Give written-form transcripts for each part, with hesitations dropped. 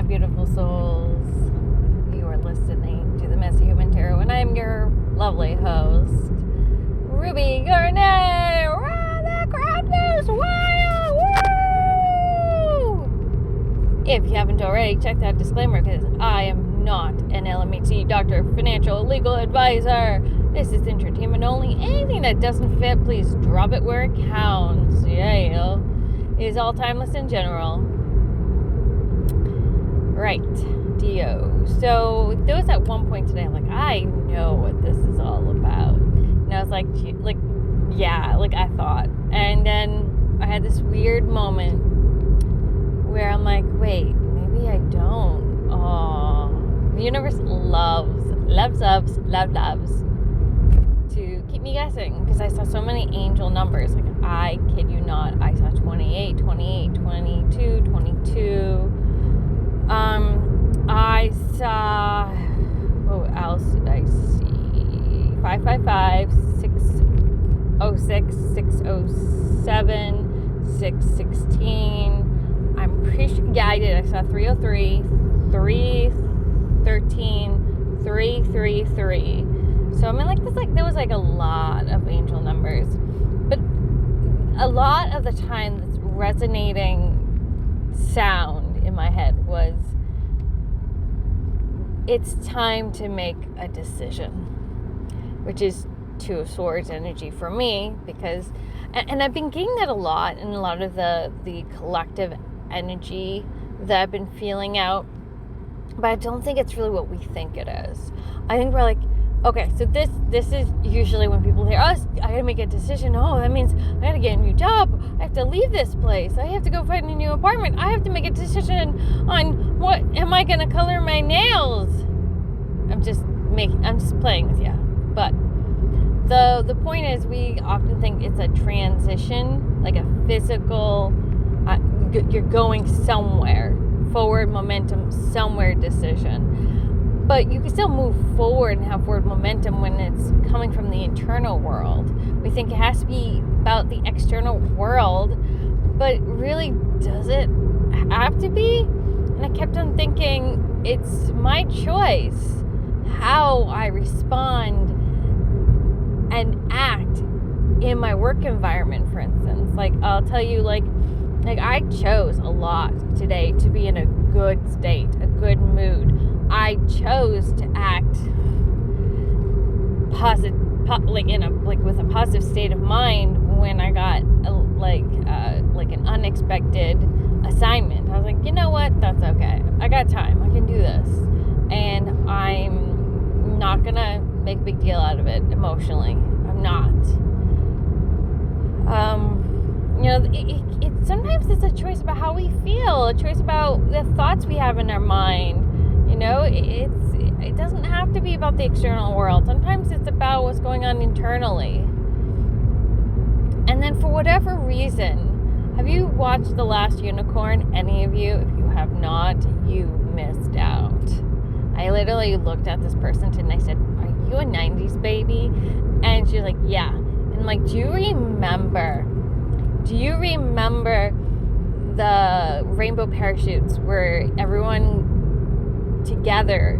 beautiful souls. You are listening to the Messy Human Tarot, and I'm your lovely host, Ruby Garnet. The crowd goes wild. Woo! If you haven't already, check that disclaimer, because I am not an LMHC doctor, financial, legal advisor. This is entertainment only. Anything that doesn't fit, please drop it where it counts. Yeah. It is all timeless in general. Right, Dio. So there was at one point today, I'm like, I know what this is all about. And I was like, yeah, like I thought. And then I had this weird moment where I'm like, wait, maybe I don't. Oh, the universe loves to keep me guessing, because I saw so many angel numbers. Like, I kid you not, I saw 28, 22. I saw, what else did I see? 555, 606, 607, 616. I'm pretty sure, yeah, I did. I saw 303, 313, 333. So I mean, there was like a lot of angel numbers, but a lot of the time, this resonating sound in my head was, it's time to make a decision, which is Two of Swords energy for me, because, and I've been getting that a lot in a lot of the collective energy that I've been feeling out, but I don't think it's really what we think it is. I think we're like, okay, so this is usually when people hear, I gotta make a decision. Oh, that means I gotta get a new job. I have to leave this place. I have to go find a new apartment. I have to make a decision on what am I gonna color my nails. I'm just playing with you. But the point is, we often think it's a transition, like a physical, you're going somewhere, forward momentum, somewhere decision. But you can still move forward and have forward momentum when it's coming from the internal world. We think it has to be about the external world, but really, does it have to be? And I kept on thinking, it's my choice how I respond and act in my work environment, for instance. Like, I'll tell you, like I chose a lot today to be in a good state, a good mood. I chose to act with a positive state of mind when I got an unexpected assignment. I was like, you know what? That's okay. I got time. I can do this, and I'm not gonna make a big deal out of it emotionally. I'm not. Sometimes it's a choice about how we feel, a choice about the thoughts we have in our mind. It doesn't have to be about the external world. Sometimes it's about what's going on internally. And then, for whatever reason, have you watched The Last Unicorn? Any of you? If you have not, you missed out. I literally looked at this person today and I said, are you a 90s baby? And she was like, yeah. And I'm like, do you remember the rainbow parachutes where everyone together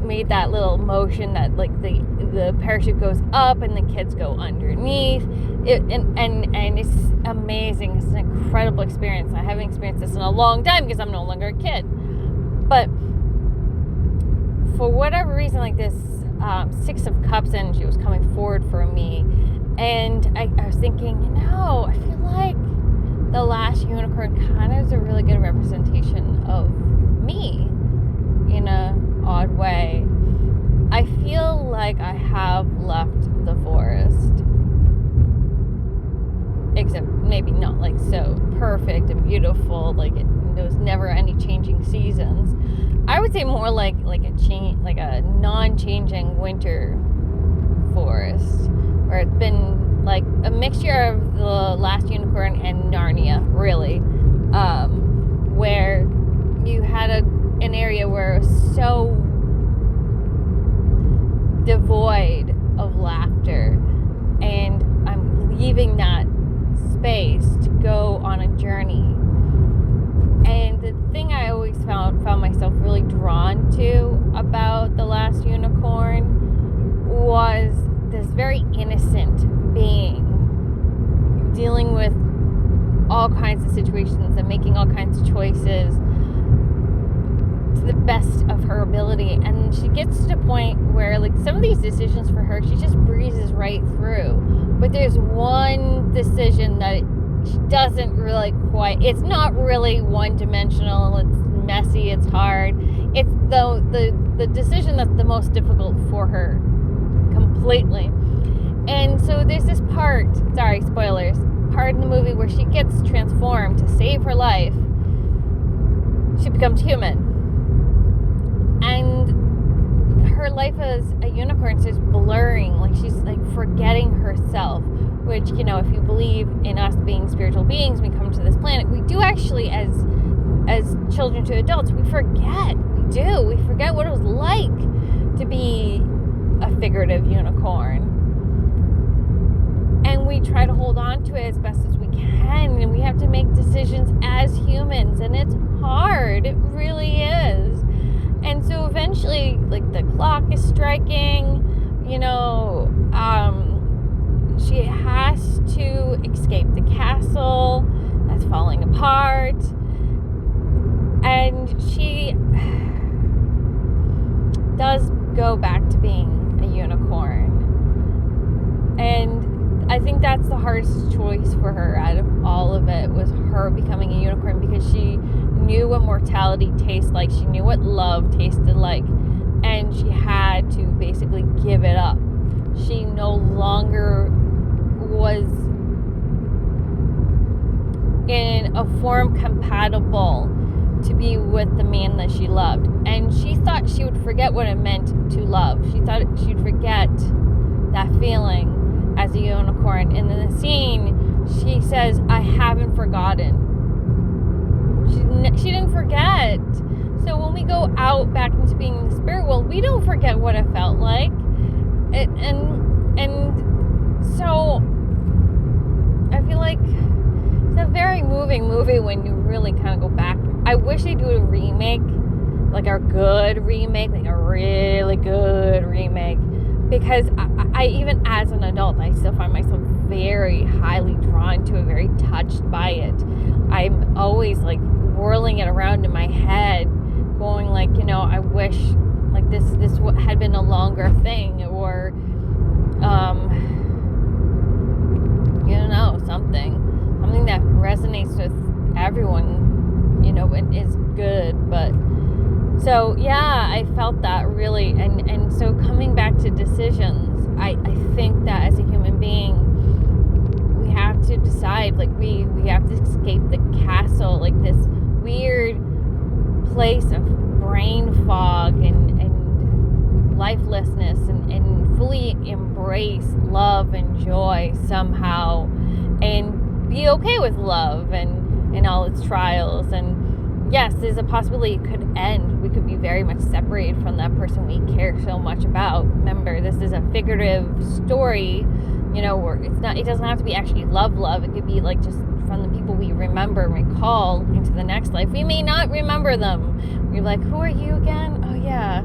made that little motion that, like, the parachute goes up and the kids go underneath and it's amazing. It's an incredible experience. I haven't experienced this in a long time because I'm no longer a kid, but for whatever reason, like, this Six of Cups energy was coming forward for me, and I was thinking, I feel like The Last Unicorn kind of is a really good representation of me in an odd way. I feel like I have left the forest, except maybe not like so perfect and beautiful, like there was never any changing seasons. I would say more like a non-changing winter forest, where it's been like a mixture of The Last Unicorn and Narnia, really, where you had an area where it was so devoid of laughter, and I'm leaving that space to go on a journey. And the thing I always all kinds of situations and making all kinds of choices to the best of her ability. And she gets to a point where, like, some of these decisions for her, she just breezes right through. But there's one decision that she doesn't really quite, it's not really one-dimensional, it's messy, it's hard. It's the decision that's the most difficult for her completely. And so there's this part, sorry, spoilers, part in the movie where she gets transformed to save her life. She becomes human. And her life as a unicorn starts blurring, like she's like forgetting herself, which, you know, if you believe in us being spiritual beings, we come to this planet, we do actually, as children to adults, we forget what it was like to be a figurative unicorn. And we try to hold on to it as best as we can, and we have to make decisions as humans, and it's hard, it really is. And so eventually, like, the clock is striking, you know, she has to escape the castle that's falling apart, and she does go back to being a unicorn. And I think that's the hardest choice for her out of all of it, was her becoming a unicorn, because she knew what mortality tastes like. She knew what love tasted like, and she had to basically give it up. She no longer was in a form compatible to be with the man that she loved, and she thought she would forget what it meant to love. She thought she'd forget that feeling as a unicorn. And in the scene, she says, "I haven't forgotten." She didn't forget. So when we go out back into being in the spirit world, we don't forget what it felt like. And so I feel like it's a very moving movie when you really kind of go back. I wish they do a remake, like a good remake, like a really good remake, because I even as an adult, I still find myself very highly drawn to it, very touched by it. I'm always like whirling it around in my head, going like, you know, I wish like this had been a longer thing, or you know, something that resonates with everyone, you know, and is good. But so yeah, I felt that really, and so coming back to decisions, I think that as a human being, we have to decide, like we have to escape the castle, like this weird place of brain fog and lifelessness, and fully embrace love and joy somehow, and be okay with love and all its trials. And yes, there's a possibility it could end. We could be very much separated from that person we care so much about. Remember, this is a figurative story, you know, where it doesn't have to be actually love. It could be like just from the people we remember and recall into the next life. We may not remember them. We're like, who are you again? Oh yeah,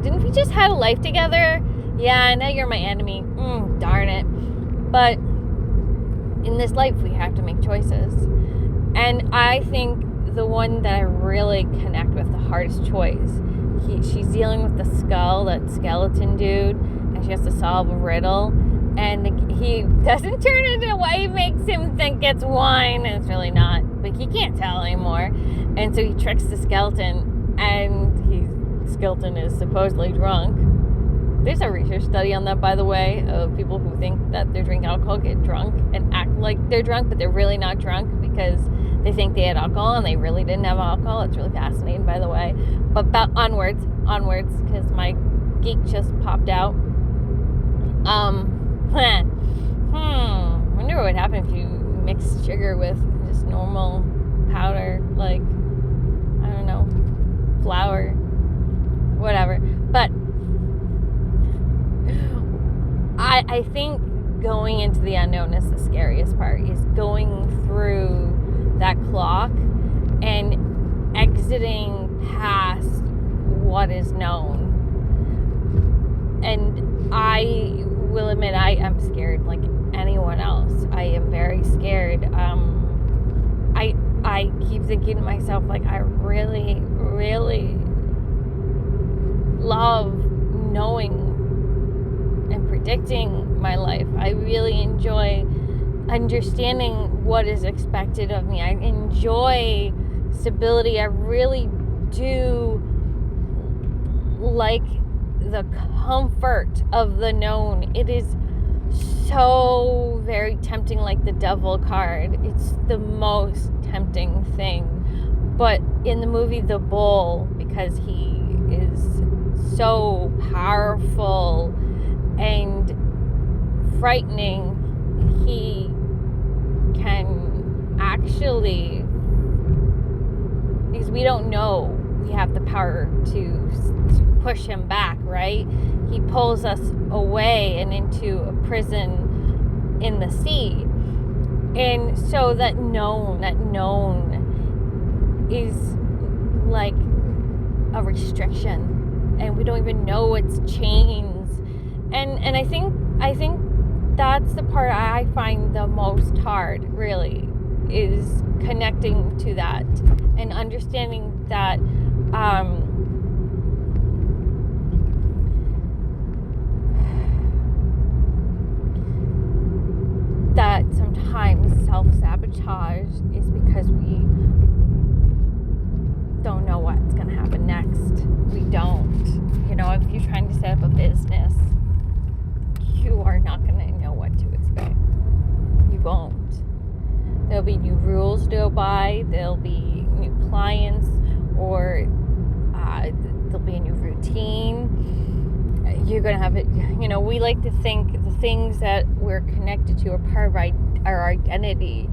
didn't we just have a life together? Yeah, now you're my enemy. Darn it. But in this life, we have to make choices. And I think the one that I really connect with, the hardest choice, she's dealing with the skull, that skeleton dude, and she has to solve a riddle. And he doesn't turn it into wine. He makes him think it's wine, and it's really not. But he can't tell anymore. And so he tricks the skeleton, and skeleton is supposedly drunk. There's a research study on that, by the way, of people who think that they drink alcohol, get drunk, and act like they're drunk, but they're really not drunk because they think they had alcohol and they really didn't have alcohol. It's really fascinating, by the way. But onwards, because my geek just popped out. Wonder what would happen if you mixed sugar with just normal powder, like, I don't know, flour, whatever. But I think going into the unknown is the scariest part, is going through that clock and exiting past what is known. And I will admit, I am scared like anyone else. I am very scared. I keep thinking to myself, like, I really, really love knowing and predicting my life. I really enjoy understanding what is expected of me. I enjoy stability. I really do like the comfort of the known. It is so very tempting, like the devil card. It's the most tempting thing. But in the movie The Bull, because he is so powerful and frightening, he can actually, because we don't know we have the power to push him back, right? He pulls us away and into a prison in the sea. And so that known is like a restriction, and we don't even know it's chains. And I think that's the part I find the most hard, really, is connecting to that and understanding that that sometimes self-sabotage is because we don't know what's going to happen next. We don't. You know, if you're trying to set up a business, you are not going to know what to expect. You won't. There'll be new rules to go by. There'll be new clients, or there'll be a new routine. You're going to have it. You know, we like to think the things that we're connected to are part of our identity.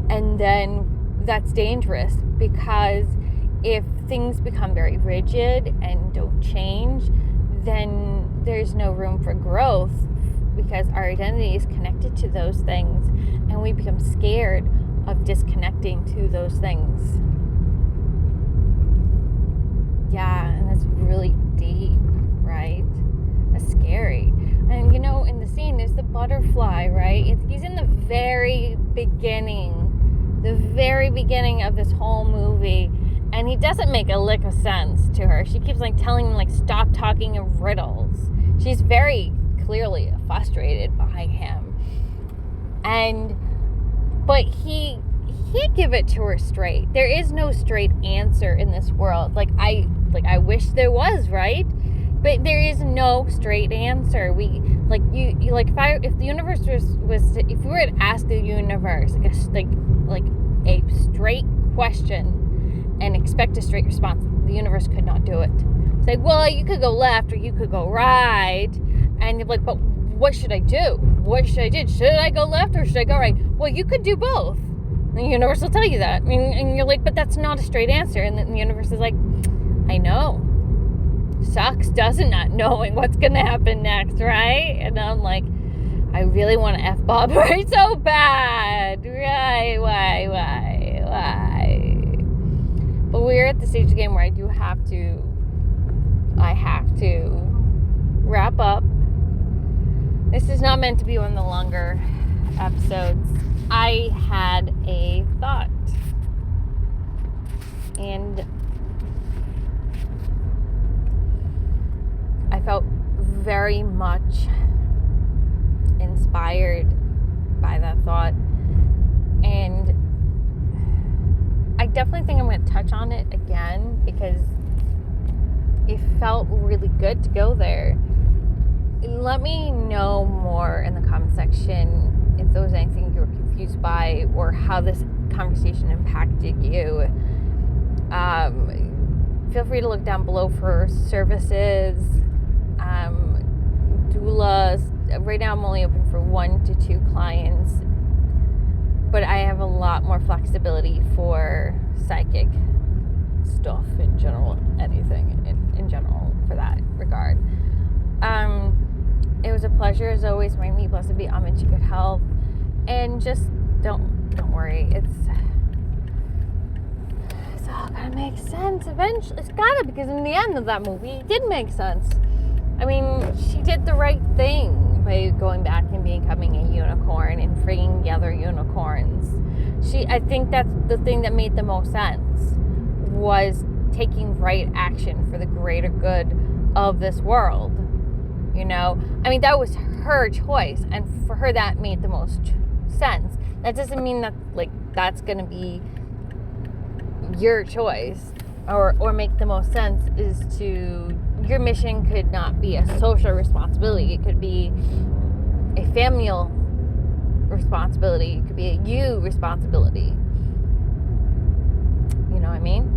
And then that's dangerous, because if things become very rigid and don't change, then there's no room for growth, because our identity is connected to those things, and we become scared of disconnecting to those things. Yeah, and that's really deep, right? That's scary. And you know, in the scene is the butterfly, right? He's in the very beginning of this whole movie, and he doesn't make a lick of sense to her. She keeps like telling him, like, stop talking in riddles. She's very clearly frustrated by him, but he give it to her straight. There is no straight answer in this world. I wish there was, right? But there is no straight answer. If the universe was if we were to ask the universe like a straight question and expect a straight response, the universe could not do it. It's like, well, you could go left or you could go right, and you're like, but what should I do? What should I do? Should I go left or should I go right? Well, you could do both. And the universe will tell you that. And you're like, but that's not a straight answer. And then the universe is like, I know. Sucks, doesn't, not knowing what's going to happen next, right? And I'm like, I really want to F-bomb her so bad. Right? Why? But we're at the stage of the game where I have to wrap up. This is not meant to be one of the longer episodes. I had a thought, and I felt very much inspired by that thought, and I definitely think I'm going to touch on it again, because it felt really good to go there. Let me know more in the comment section if there was anything you were confused by, or how this conversation impacted you. Feel free to look down below for services, doulas. Right now I'm only open for 1 to 2 clients, but I have a lot more flexibility for psychic stuff in general, anything in general for that regard. It was a pleasure as always. May me blessed be Amen to good health, and just don't worry. It's all gonna make sense eventually. It's gotta, because in the end of that movie, it did make sense. I mean, she did the right thing by going back and becoming a unicorn and freeing the other unicorns. I think that's the thing that made the most sense, was taking right action for the greater good of this world. You know, I mean, that was her choice, and for her that made the most sense. That doesn't mean that like that's gonna be your choice or make the most sense. Is to, your mission could not be a social responsibility, it could be a familial responsibility, it could be a you responsibility, you know what I mean?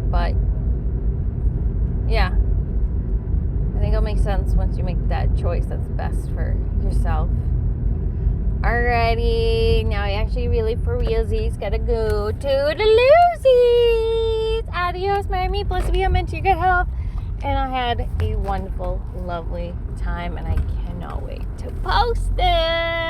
But yeah, I think it'll make sense once you make that choice that's best for yourself. Alrighty, now I actually really for realsies gotta go to the loosies. Adios, Miami. Blessed be, I'm into your good health. And I had a wonderful, lovely time, and I cannot wait to post it.